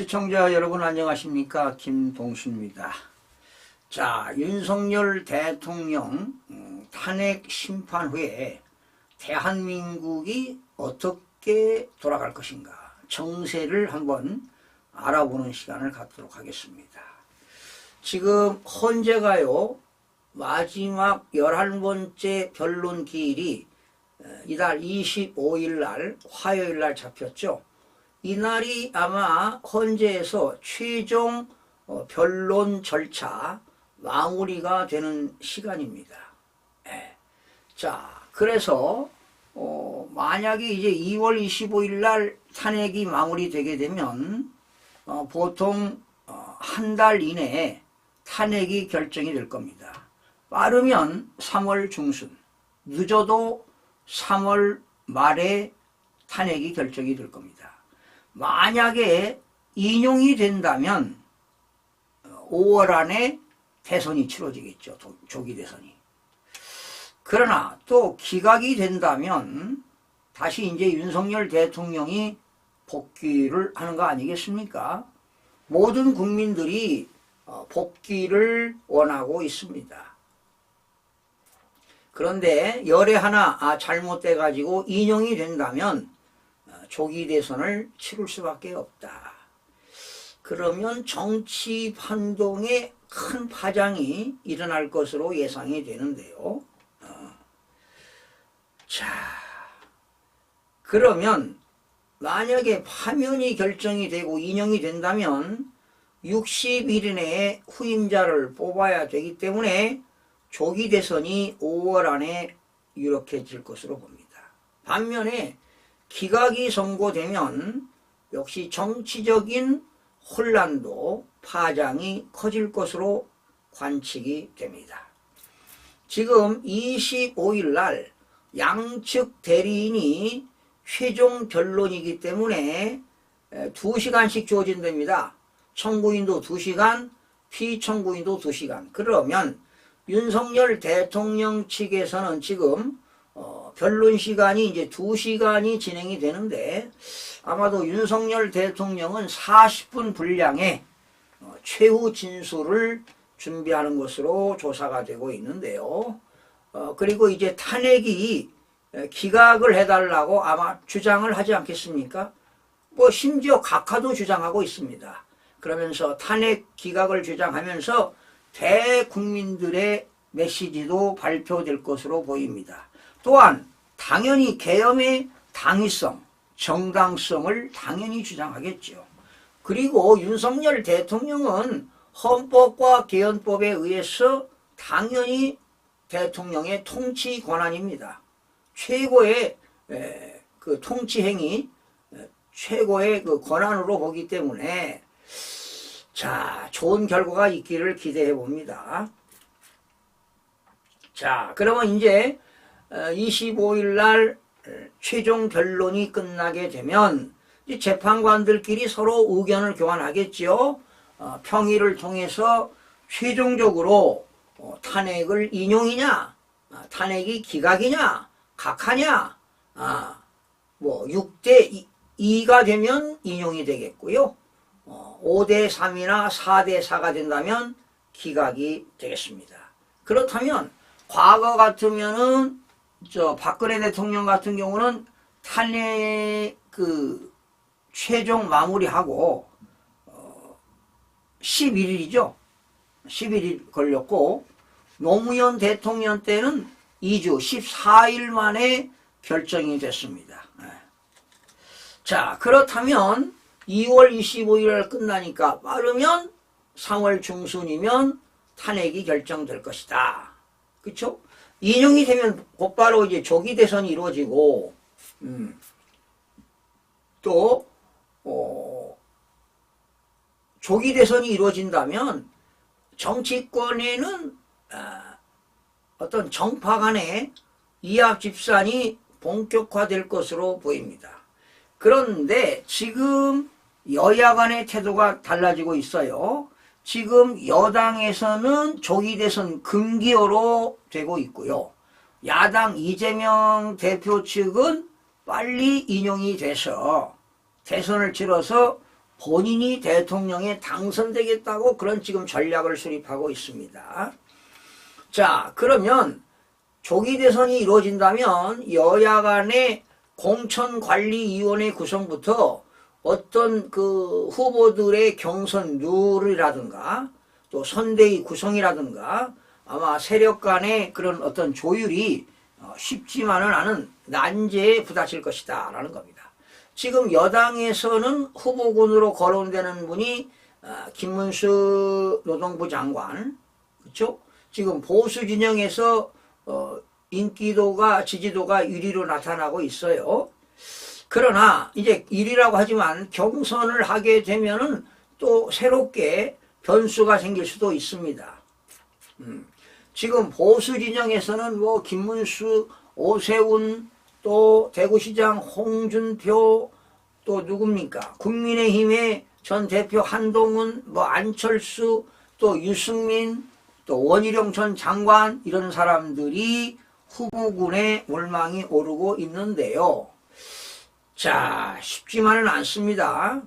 시청자 여러분 안녕하십니까? 김동수입니다. 자, 윤석열 대통령 탄핵 심판 후에 대한민국이 어떻게 돌아갈 것인가 정세를 한번 알아보는 시간을 갖도록 하겠습니다. 지금 헌재가요 마지막 11번째 변론 기일이 이달 25일 날 화요일 날 잡혔죠. 이날이 아마 헌재에서 최종 변론 절차 마무리가 되는 시간입니다. 자, 그래서 만약에 이제 2월 25일 날 탄핵이 마무리되게 되면 보통 한 달 이내에 탄핵이 결정이 될 겁니다. 빠르면 3월 중순, 늦어도 3월 말에 탄핵이 결정이 될 겁니다. 만약에 인용이 된다면 5월 안에 대선이 치러지겠죠. 조기 대선이. 그러나 또 기각이 된다면 다시 이제 윤석열 대통령이 복귀를 하는 거 아니겠습니까? 모든 국민들이 복귀를 원하고 있습니다. 그런데 열에 하나 잘못돼 가지고 인용이 된다면 조기 대선을 치를 수밖에 없다. 그러면 정치 판동에 큰 파장이 일어날 것으로 예상이 되는데요. 자, 그러면 만약에 파면이 결정이 되고 인용이 된다면 60일 내에 후임자를 뽑아야 되기 때문에 조기 대선이 5월 안에 유력해질 것으로 봅니다. 반면에 기각이 선고되면 역시 정치적인 혼란도 파장이 커질 것으로 관측이 됩니다. 지금 25일 날 양측 대리인이 최종 변론이기 때문에 2시간씩 주어진답니다. 청구인도 2시간, 피청구인도 2시간. 그러면 윤석열 대통령 측에서는 지금 변론 시간이 이제 2시간이 진행이 되는데 아마도 윤석열 대통령은 40분 분량의 최후 진술을 준비하는 것으로 조사가 되고 있는데요. 그리고 이제 탄핵이 기각을 해달라고 아마 주장을 하지 않겠습니까? 뭐 심지어 각하도 주장하고 있습니다. 그러면서 탄핵 기각을 주장하면서 대국민들의 메시지도 발표될 것으로 보입니다. 또한 당연히 계엄의 당위성, 정당성을 당연히 주장하겠죠. 그리고 윤석열 대통령은 헌법과 개헌법에 의해서 당연히 대통령의 통치 권한입니다. 최고의 그 통치 행위, 최고의 그 권한으로 보기 때문에 자, 좋은 결과가 있기를 기대해 봅니다. 자, 그러면 이제 25일 날 최종 변론이 끝나게 되면 재판관들끼리 서로 의견을 교환하겠지요. 평의를 통해서 최종적으로 탄핵을 인용이냐, 탄핵이 기각이냐, 각하냐, 뭐 6대 2가 되면 인용이 되겠고요. 5대 3이나 4대 4가 된다면 기각이 되겠습니다. 그렇다면 과거 같으면은 박근혜 대통령 같은 경우는 탄핵 그 최종 마무리하고 11일이죠. 11일 걸렸고 노무현 대통령 때는 2주 14일 만에 결정이 됐습니다. 자, 그렇다면 2월 25일 끝나니까 빠르면 3월 중순이면 탄핵이 결정될 것이다. 그렇죠? 인용이 되면 곧바로 이제 조기 대선이 이루어지고 또 조기 대선이 이루어진다면 정치권에는 어떤 정파 간의 이합 집산이 본격화될 것으로 보입니다. 그런데 지금 여야 간의 태도가 달라지고 있어요. 지금 여당에서는 조기 대선 금기어로 되고 있고요. 야당 이재명 대표 측은 빨리 인용이 돼서 대선을 치러서 본인이 대통령에 당선되겠다고 그런 지금 전략을 수립하고 있습니다. 자, 그러면 조기 대선이 이루어진다면 여야 간의 공천관리위원회 구성부터 어떤 그 후보들의 경선 룰이라든가 또 선대위 구성이라든가 아마 세력 간의 그런 어떤 조율이 쉽지만은 않은 난제에 부딪힐 것이다 라는 겁니다. 지금 여당에서는 후보군으로 거론되는 분이 김문수 노동부 장관, 그렇죠? 지금 보수 진영에서 인기도가 지지도가 1위로 나타나고 있어요. 그러나 이제 1위라고 하지만 경선을 하게 되면은 또 새롭게 변수가 생길 수도 있습니다. 지금 보수 진영에서는 뭐 김문수, 오세훈, 또 대구시장 홍준표, 또 누굽니까? 국민의힘의 전 대표 한동훈, 뭐 안철수, 또 유승민, 또 원희룡 전 장관 이런 사람들이 후보군에 몰망이 오르고 있는데요. 자, 쉽지만은 않습니다.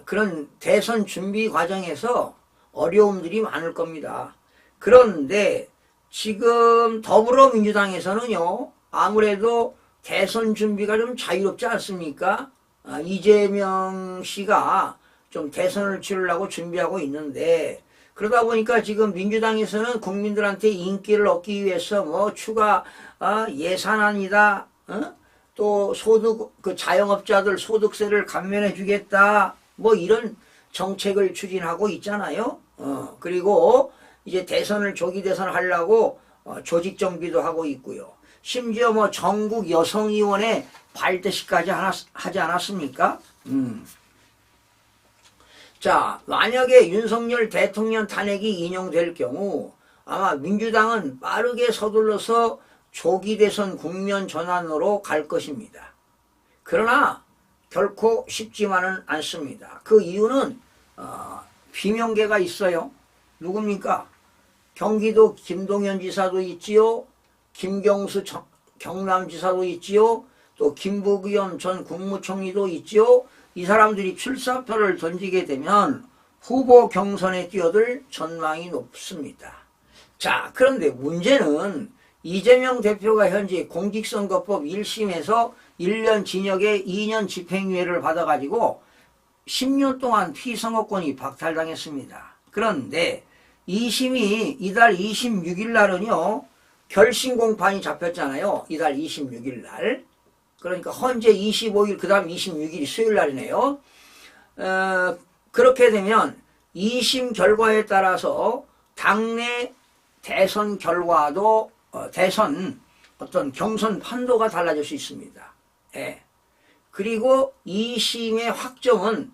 그런 대선 준비 과정에서 어려움들이 많을 겁니다. 그런데 지금 더불어민주당에서는요, 아무래도 대선 준비가 좀 자유롭지 않습니까? 이재명 씨가 좀 대선을 치르려고 준비하고 있는데, 그러다 보니까 지금 민주당에서는 국민들한테 인기를 얻기 위해서 뭐 추가 예산안이다, 또 소득, 그 자영업자들 소득세를 감면해 주겠다, 뭐 이런 정책을 추진하고 있잖아요. 그리고 이제 대선을 조기 대선을 하려고 조직 정비도 하고 있고요. 심지어 뭐 전국 여성의원회 발대식까지 하지 않았습니까? 자, 만약에 윤석열 대통령 탄핵이 인용될 경우 아마 민주당은 빠르게 서둘러서 조기 대선 국면 전환으로 갈 것입니다. 그러나 결코 쉽지만은 않습니다. 그 이유는 비명계가 있어요. 누굽니까? 경기도 김동연 지사도 있지요. 김경수 경남지사도 있지요. 또 김부겸 전 국무총리도 있지요. 이 사람들이 출사표를 던지게 되면 후보 경선에 뛰어들 전망이 높습니다. 자, 그런데 문제는 이재명 대표가 현재 공직선거법 1심에서 1년 징역에 2년 집행유예를 받아가지고 10년 동안 피선거권이 박탈당했습니다. 그런데 2심이 이달 26일 날은요, 결심 공판이 잡혔잖아요. 이달 26일 날. 그러니까 현재 25일, 그 다음 26일이 수요일 날이네요. 그렇게 되면 2심 결과에 따라서 당내 대선 결과도 대선 어떤 경선 판도가 달라질 수 있습니다. 예. 그리고 2심의 확정은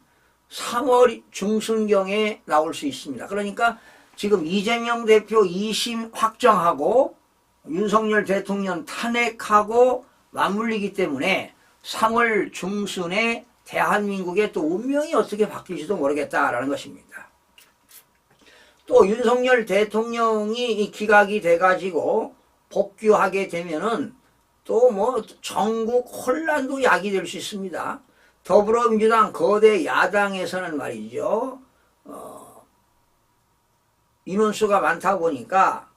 3월 중순경에 나올 수 있습니다. 그러니까 지금 이재명 대표 2심 확정하고 윤석열 대통령 탄핵하고 맞물리기 때문에 3월 중순에 대한민국의 또 운명이 어떻게 바뀔지도 모르겠다라는 것입니다. 또 윤석열 대통령이 기각이 돼가지고 복귀하게 되면은 또 뭐 전국 혼란도 야기될 수 있습니다. 더불어민주당 거대 야당에서는 말이죠. 인원수가 많다 보니까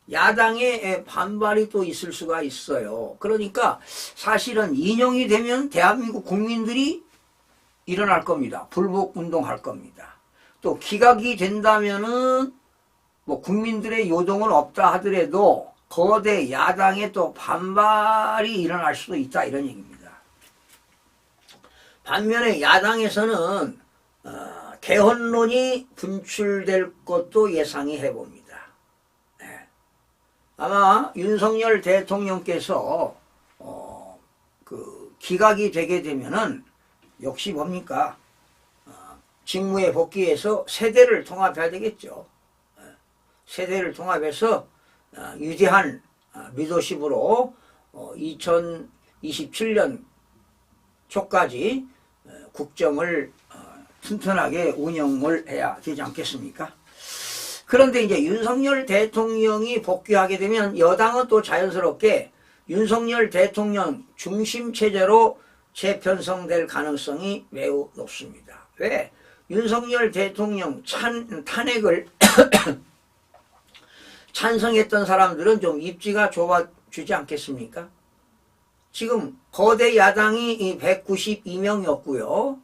야당의 반발이 또 있을 수가 있어요. 그러니까 사실은 인용이 되면 대한민국 국민들이 일어날 겁니다. 불복운동할 겁니다. 또 기각이 된다면은 뭐 국민들의 요동은 없다 하더라도 거대 야당의 또 반발이 일어날 수도 있다 이런 얘기입니다. 반면에 야당에서는 개헌론이 분출될 것도 예상이 해봅니다. 아마 윤석열 대통령께서 그 기각이 되게 되면은 역시 뭡니까? 직무에 복귀해서 세대를 통합해야 되겠죠. 세대를 통합해서 위대한 리더십으로 2027년 초까지 국정을 튼튼하게 운영을 해야 되지 않겠습니까? 그런데 이제 윤석열 대통령이 복귀하게 되면 여당은 또 자연스럽게 윤석열 대통령 중심 체제로 재편성될 가능성이 매우 높습니다. 왜? 윤석열 대통령 탄핵을 찬성했던 사람들은 좀 입지가 좁아지지 않겠습니까? 지금 거대 야당이 192명이었고요.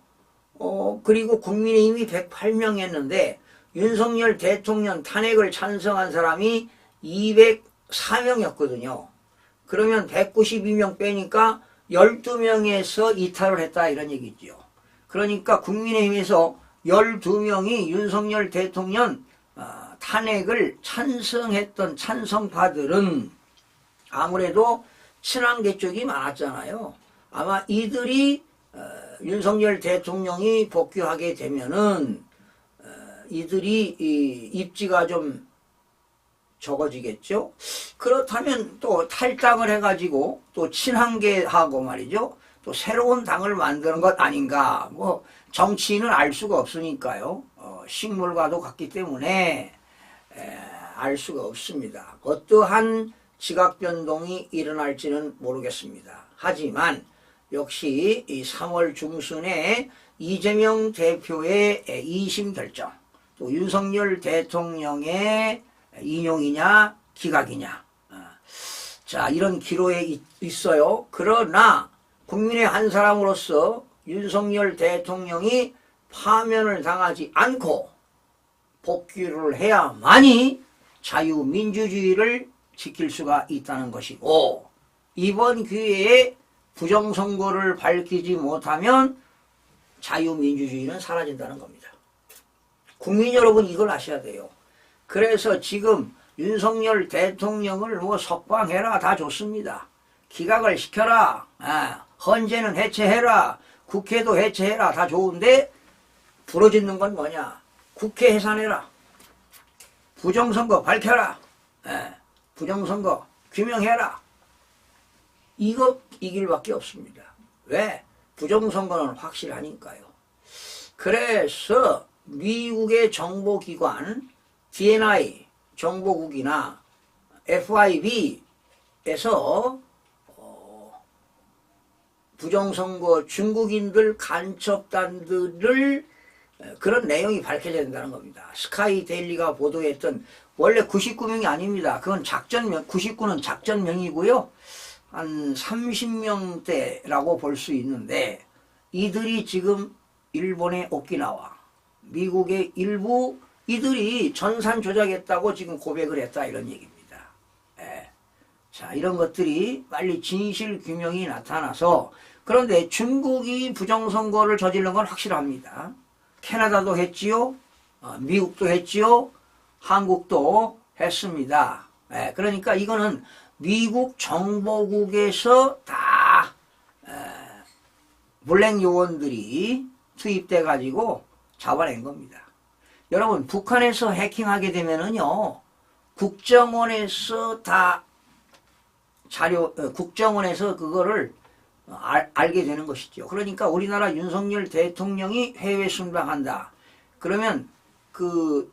그리고 국민의힘이 108명이었는데 윤석열 대통령 탄핵을 찬성한 사람이 204명이었거든요. 그러면 192명 빼니까 12명에서 이탈을 했다 이런 얘기죠. 그러니까 국민의힘에서 12명이 윤석열 대통령 탄핵을 찬성했던 찬성파들은 아무래도 친한계 쪽이 많았잖아요. 아마 이들이 윤석열 대통령이 복귀하게 되면은 이들이 입지가 좀 적어지겠죠. 그렇다면 또 탈당을 해가지고 또 친한계하고 말이죠. 또 새로운 당을 만드는 것 아닌가. 뭐 정치인은 알 수가 없으니까요. 식물과도 같기 때문에 알 수가 없습니다. 어떠한 지각 변동이 일어날지는 모르겠습니다. 하지만 역시 이 3월 중순에 이재명 대표의 2심 결정, 또 윤석열 대통령의 인용이냐 기각이냐, 자 이런 기로에 있어요. 그러나 국민의 한 사람으로서 윤석열 대통령이 파면을 당하지 않고 복귀를 해야만이 자유민주주의를 지킬 수가 있다는 것이고, 이번 기회에 부정선거를 밝히지 못하면 자유민주주의는 사라진다는 겁니다. 국민 여러분 이걸 아셔야 돼요. 그래서 지금 윤석열 대통령을 뭐 석방해라 다 좋습니다. 기각을 시켜라, 헌재는 해체해라, 국회도 해체해라 다 좋은데 부러지는 건 뭐냐? 국회 해산해라, 부정선거 밝혀라, 부정선거 규명해라. 이거 이 길밖에 없습니다. 왜? 부정선거는 확실하니까요. 그래서 미국의 정보기관 DNI 정보국이나 FIB에서 부정선거 중국인들 간첩단들을 그런 내용이 밝혀져야 된다는 겁니다. 스카이 데일리가 보도했던, 원래 99명이 아닙니다. 그건 작전명, 99는 작전명이고요. 한 30명대라고 볼 수 있는데, 이들이 지금 일본의 오키나와, 미국의 일부, 이들이 전산 조작했다고 지금 고백을 했다 이런 얘기입니다. 자, 이런 것들이 빨리 진실 규명이 나타나서, 그런데 중국이 부정선거를 저지른 건 확실합니다. 캐나다도 했지요, 미국도 했지요, 한국도 했습니다. 그러니까 이거는 미국 정보국에서 다 블랙 요원들이 투입돼 가지고 잡아낸 겁니다. 여러분, 북한에서 해킹하게 되면은요, 국정원에서 다 국정원에서 그거를 알게 되는 것이죠. 그러니까 우리나라 윤석열 대통령이 해외 순방한다. 그러면 그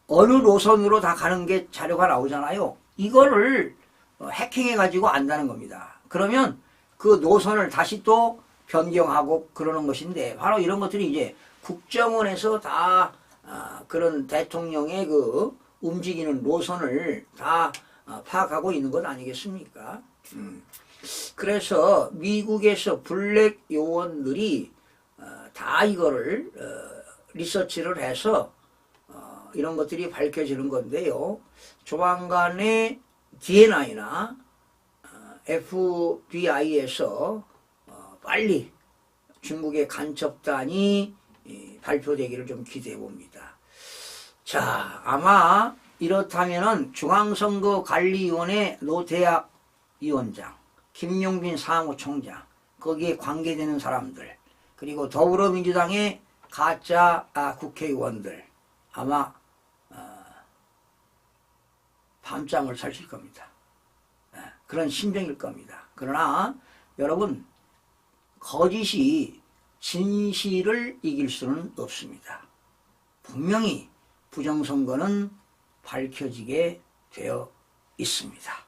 어느 노선으로 다 가는 게 자료가 나오잖아요. 이거를 해킹해가지고 안다는 겁니다. 그러면 그 노선을 다시 또 변경하고 그러는 것인데, 바로 이런 것들이 이제 국정원에서 다 그런 대통령의 그 움직이는 노선을 다 파악하고 있는 것 아니겠습니까? 그래서 미국에서 블랙 요원들이 다 이거를 리서치를 해서 이런 것들이 밝혀지는 건데요. 조만간에 DNI나 FBI에서 빨리 중국의 간첩단이 발표되기를 좀 기대해 봅니다. 자, 아마 이렇다면은 중앙선거관리위원회 노태학 위원장, 김용빈 사무총장, 거기에 관계되는 사람들, 그리고 더불어민주당의 가짜 국회의원들 아마 밤잠을 설칠 겁니다. 그런 심정일 겁니다. 그러나 여러분, 거짓이 진실을 이길 수는 없습니다. 분명히 부정선거는 밝혀지게 되어 있습니다.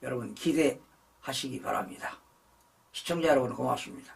여러분 기대하시기 바랍니다. 시청자 여러분 고맙습니다.